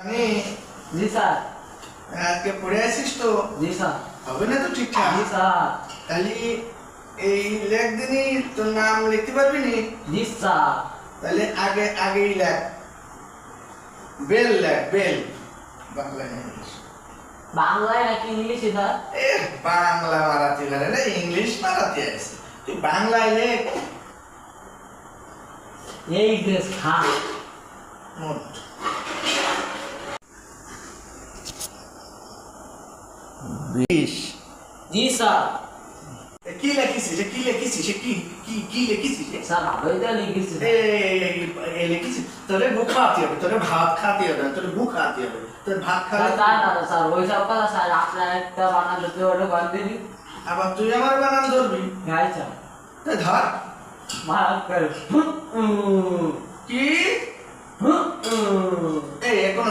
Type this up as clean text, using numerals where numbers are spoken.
আমি জি স্যার। আজকে পড়ে আসিস তো? জি স্যার। হবে না তো ঠিকঠাক? জি স্যার। তাহলে এই লেখ দিনই তোর নাম লিখতে পারবি নি? জি স্যার। তাহলে আগেই লেখ, বেল লেখ, বেল। বাংলা ইংলিশ, বাংলায় নাকি ইংলিশে স্যার? বাংলা মারাতি না রে, ইংলিশ মারাতি আছে। তুই বাংলায় লেখ। এই যে স্যার। মোট বিশ। জি স্যার। কি লেখিছিস? কি লেখিছিস? কি লেখিছিস? স্যার ভালোই তো লিখেছি। এই লেখিছিস? তোরে বুক খাওয়াতে হবে, তোরে ভাত খাওয়াতে হবে, তোরে বুক খাওয়াতে হবে। তোর ভাত স্যার খাওয়াতে তা না স্যার, ওই সব কথা স্যার, আপনার একটা বানান যদি ওটা বাদ দিবি। আবার তুই আমার বানান ধরবি? হ্যাঁ স্যার। তা ধর। মার করে। কি? এই এখন